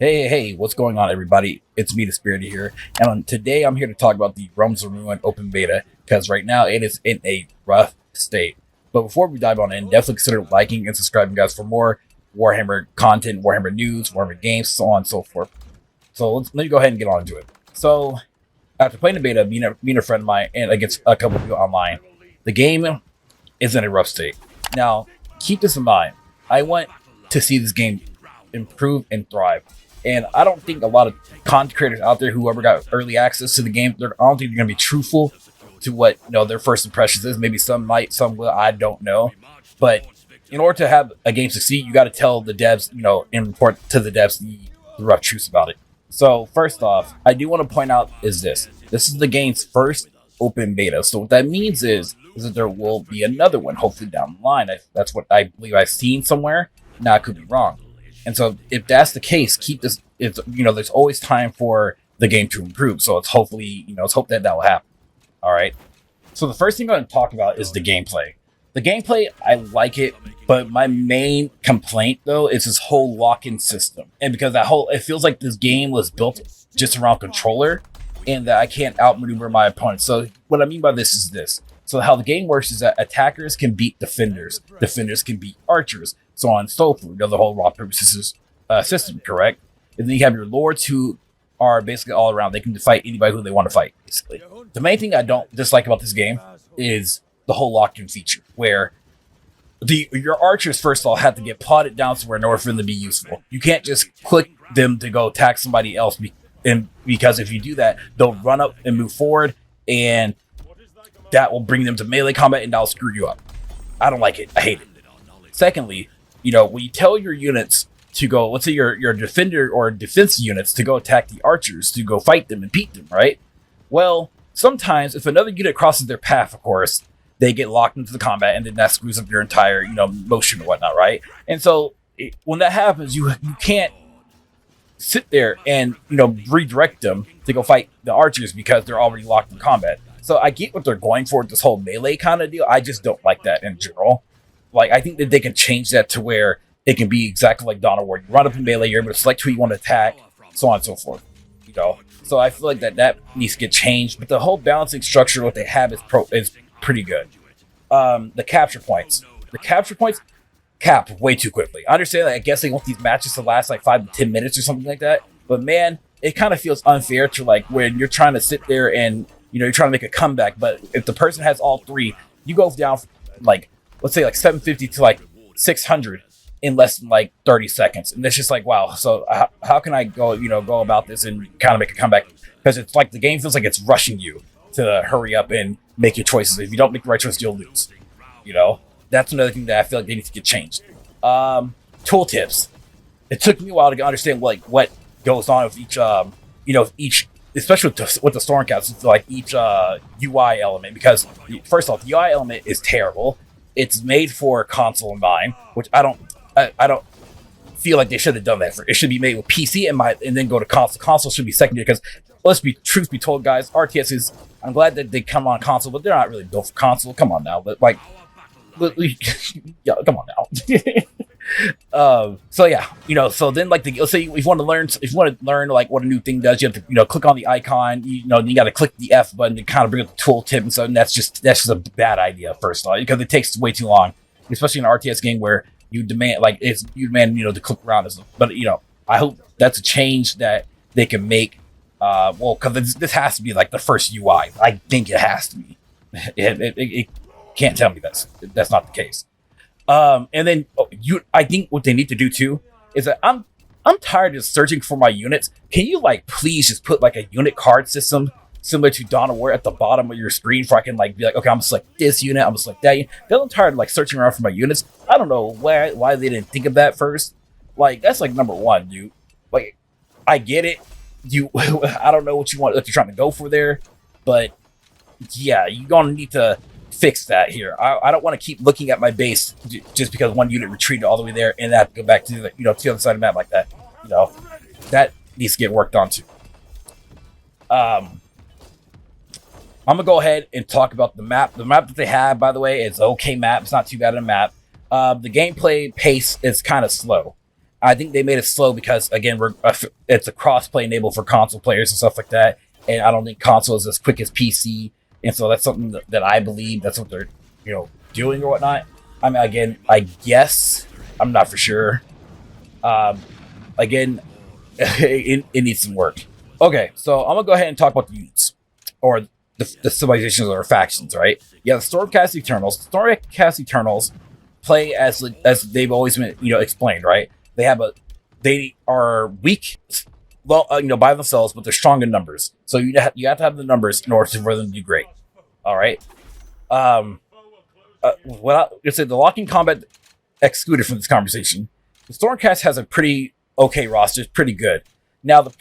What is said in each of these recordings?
Hey, what's going on, everybody? It's me, DisBearity here, and today I'm here to talk about the Realms of Ruin open beta, because right now it is in a rough state. But before we dive on in, definitely consider liking and subscribing, guys, for more Warhammer content, Warhammer news, Warhammer games, so on and so forth. So let me go ahead and get on to it. So, after playing the beta, being a friend of mine, and against a couple of people online, the game is in a rough state. Now, keep this in mind. I want to see this game improve and thrive. And I don't think a lot of content creators out there who ever got early access to the game, I don't think they're going to be truthful to what their first impressions is. Maybe some might, some will, I don't know. But in order to have a game succeed, you got to tell the devs, and report to the devs the rough truths about it. So first off, I do want to point out is this is the game's first open beta. So what that means is that there will be another one, hopefully down the line. That's what I believe I've seen somewhere. Now I could be wrong. And so if that's the case, keep this, there's always time for the game to improve. So let's hope that will happen. All right. So the first thing I'm going to talk about is the gameplay. The gameplay, I like it, but my main complaint though is this whole lock-in system. And because it feels like this game was built just around controller and that I can't outmaneuver my opponent. So what I mean by this is this. So how the game works is that attackers can beat defenders. Defenders can beat archers. So on and so forth. The whole rock, paper, scissors system, correct? And then you have your lords who are basically all around. They can fight anybody who they want to fight, basically. The main thing I don't dislike about this game is the whole locked-in feature, where your archers, first of all, have to get plotted down somewhere in order for them to be useful. You can't just click them to go attack somebody else, because if you do that, they'll run up and move forward, and that will bring them to melee combat, and that'll screw you up. I don't like it. I hate it. Secondly, when you tell your units to go, let's say your defender or defense units to go attack the archers, to go fight them and beat them, right? Well, sometimes if another unit crosses their path, of course, they get locked into the combat, and then that screws up your entire, motion and whatnot, right? And so when that happens, you can't sit there and, redirect them to go fight the archers because they're already locked in combat. So I get what they're going for with this whole melee kind of deal. I just don't like that in general. Like, I think that they can change that to where it can be exactly like Dawn of War. You run up in melee, you're able to select who you want to attack, so on and so forth. So I feel like that needs to get changed. But the whole balancing structure, what they have is pretty good. The capture points cap way too quickly. I understand that. I guess they want these matches to last like 5 to 10 minutes or something like that. But man, it kind of feels unfair to like when you're trying to sit there and you're trying to make a comeback. But if the person has all three, you go down like, let's say like 750 to like 600 in less than like 30 seconds. And it's just like, wow. So how can I go about this and kind of make a comeback? Because it's like the game feels like it's rushing you to hurry up and make your choices. If you don't make the right choice, you'll lose. That's another thing that I feel like they need to get changed. Tooltips. It took me a while to understand what goes on with each, especially with the Stormcast, like each UI element. Because first off, the UI element is terrible. It's made for console in mind, which I don't feel like they should have done that. It should be made with PC and then go to console. Console should be secondary because truth be told, guys, RTS I'm glad that they come on console, but they're not really built for console. Come on now, yeah, come on now. So yeah, so then like let's say if you want to learn like what a new thing does, you have to click on the icon. You got to click the F button to kind of bring up the tooltip and so. And that's just a bad idea first of all, because it takes way too long, especially in an RTS game where you demand to click around. But I hope that's a change that they can make. Because this has to be like the first UI. I think it has to be. It can't tell me that's not the case. And then I think what they need to do too is that I'm tired of searching for my units. Can you please just put like a unit card system similar to Dawn of War at the bottom of your screen, so I can be like, okay, I'm gonna select this unit, I'm gonna select that unit. I'm tired of searching around for my units. I don't know why they didn't think of that first. That's number one, dude. I get it. I don't know what you're trying to go for there, but yeah, you're gonna need to fix that here. I don't want to keep looking at my base just because one unit retreated all the way there and I have to go back to the to the other side of the map like that. That needs to get worked on too. I'm gonna go ahead and talk about the map. The map that they have, by the way, is an okay map. It's not too bad of a map. The gameplay pace is kind of slow. I think they made it slow because, again, it's a cross-play enabled for console players and stuff like that. And I don't think console is as quick as PC. And so that's something that I believe that's what they're, doing or whatnot. I mean, again, I guess I'm not for sure. Again, it needs some work. Okay, so I'm gonna go ahead and talk about the units or the civilizations or factions, right? Yeah, the Stormcast Eternals. Stormcast Eternals play as they've always been, explained, right? They are weak, well, by themselves, but they're strong in numbers. So you have to have the numbers in order for them to do great. All right. Let's say the locking combat excluded from this conversation. The Stormcast has a pretty okay roster. It's pretty good. Now this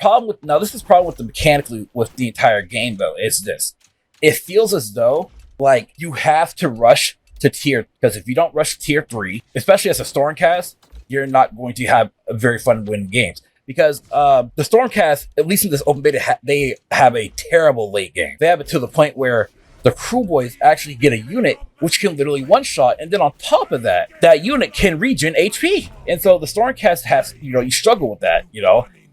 is the problem with the mechanically with the entire game though. Is this? It feels as though like you have to rush to tier, because if you don't rush to tier 3, especially as a Stormcast, you're not going to have a very fun win games. Because the Stormcast, at least in this open beta, they have a terrible late game. They have it to the point where the crew boys actually get a unit which can literally one-shot, and then on top of that, that unit can regen HP. And so the Stormcast has, you struggle with that,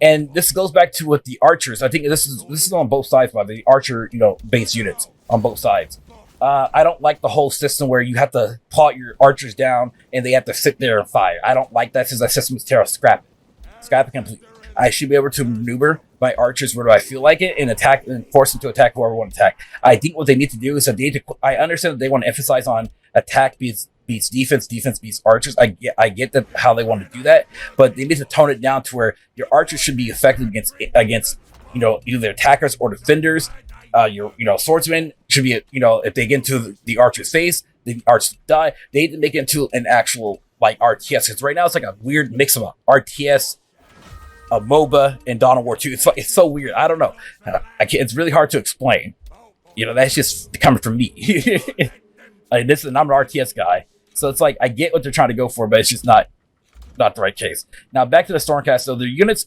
And this goes back to with the archers. I think this is on both sides, by the archer, base units on both sides. I don't like the whole system where you have to plot your archers down and they have to sit there and fire. I don't like that, since that system is terrible. Scrap it completely. I should be able to maneuver my archers where I feel like it and attack and force them to attack whoever I want to attack. I think what they need to do is I understand that they want to emphasize on attack beats defense beats archers. I get that how they want to do that, but they need to tone it down to where your archers should be effective against either attackers or defenders. Your swordsmen should be if they get into the archer's face, the archers die. They need to make it into an actual like RTS, because right now it's like a weird mix of a RTS, a MOBA, and Dawn of War 2. It's so weird. I don't know. It's really hard to explain. That's just coming from me. I'm an RTS guy, so it's like I get what they're trying to go for, but it's just not the right case. Now back to the Stormcast. So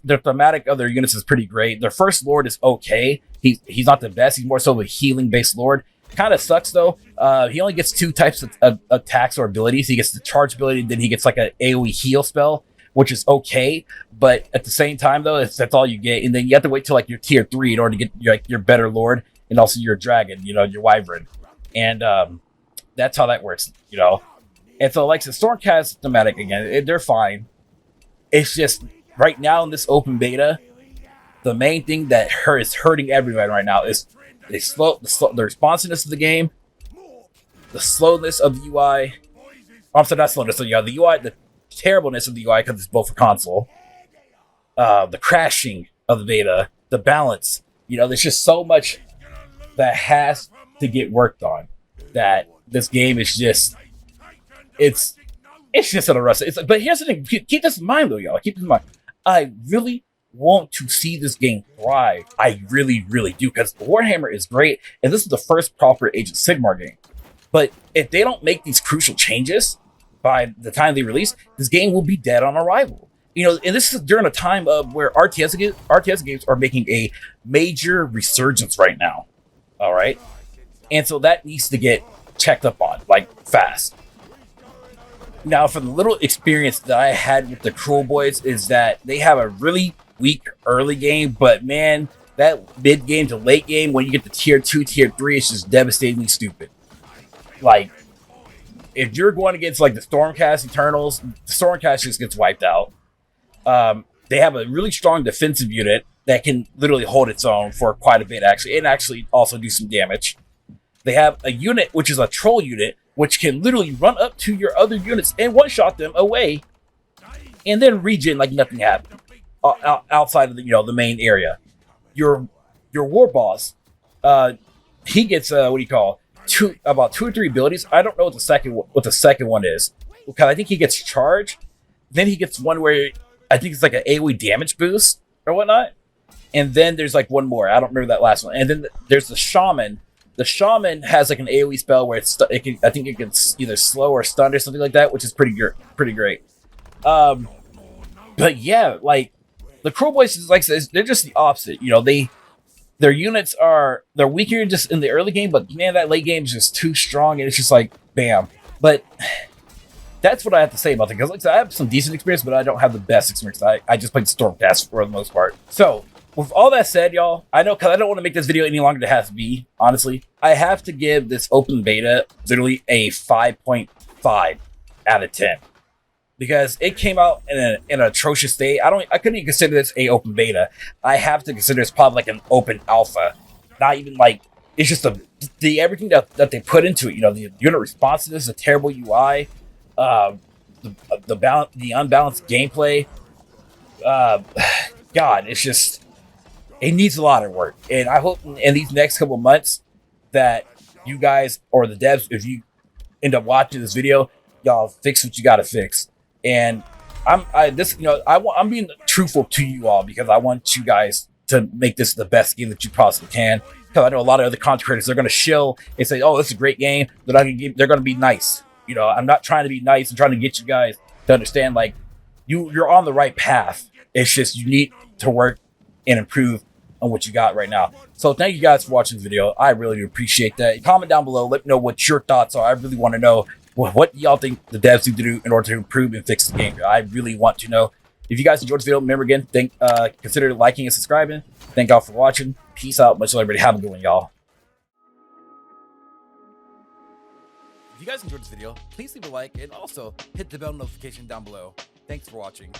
their thematic of their units is pretty great. Their first lord is okay. He's not the best. He's more so a healing based lord. Kind of sucks though. He only gets 2 types of attacks or abilities. He gets the charge ability, then he gets like an AoE heal spell, which is okay, but at the same time though, that's all you get. And then you have to wait till like your tier 3 in order to get your better lord, and also your dragon, your wyvern, and that's how that works, And so like the Stormcast thematic again, they're fine. It's just right now in this open beta, the main thing that is hurting everybody right now is the responsiveness of the game, the slowness of the UI. I'm sorry, not slowness. So yeah, the UI, the terribleness of the UI because it's both for console. The crashing of the beta, the balance. There's just so much that has to get worked on. That this game is just, it's just at a rust. But here's the thing: keep this in mind, though, y'all. Keep this in mind. I really want to see this game thrive. I really, really do, because Warhammer is great, and this is the first proper Age of Sigmar game. But if they don't make these crucial changes by the time they release, this game will be dead on arrival. And this is during a time of where RTS games are making a major resurgence right now. All right, and so that needs to get checked up on like fast. Now, for the little experience that I had with the Cruel Boys is that they have a really weak early game, but man, that mid game to late game when you get to tier 2, tier 3, it's just devastatingly stupid. Like, if you're going against like the Stormcast Eternals, the Stormcast just gets wiped out. They have a really strong defensive unit that can literally hold its own for quite a bit, actually, and actually also do some damage. They have a unit which is a troll unit, which can literally run up to your other units and one-shot them away, and then regen like nothing happened outside of the main area. Your war boss, he gets about 2 or 3 abilities. I don't know what the second one is, because I think he gets charge. Then he gets one where I think it's like an AoE damage boost or whatnot. And then there's like one more. I don't remember that last one. And then there's the shaman. The shaman has like an AoE spell where I think it can either slow or stun or something like that, which is pretty great. But yeah, like the Crow Boys is like they're just the opposite. Their units they're weaker just in the early game, but man, that late game is just too strong, and it's just like bam. But that's what I have to say about it. Because like I said, I have some decent experience, but I don't have the best experience. I just played Stormcast for the most part. So with all that said, y'all, I know, because I don't want to make this video any longer than it has to be, honestly. I have to give this open beta literally a 5.5 out of 10. Because it came out in an atrocious state. I couldn't even consider this a open beta. I have to consider this probably like an open alpha. Not even like, it's just the everything that they put into it. You know, the unit responsiveness, the terrible UI, the unbalanced gameplay. God, it's just, it needs a lot of work. And I hope in these next couple of months that you guys or the devs, if you end up watching this video, y'all fix what you got to fix. And I'm being truthful to you all because I want you guys to make this the best game that you possibly can. Because I know a lot of other content creators, they're going to shill and say, "Oh, this is a great game." They're going to be nice. You know, I'm not trying to be nice. I'm trying to get you guys to understand, like, you're on the right path. It's just you need to work and improve on what you got right now. So thank you guys for watching the video. I really do appreciate that. Comment down below. Let me know what your thoughts are. I really want to know what y'all think the devs need to do in order to improve and fix the game. I really want to know. If you guys enjoyed this video, remember again, consider liking and subscribing. Thank y'all for watching. Peace out. Much love, everybody. Have a good one, y'all. If you guys enjoyed this video, please leave a like and also hit the bell notification down below. Thanks for watching.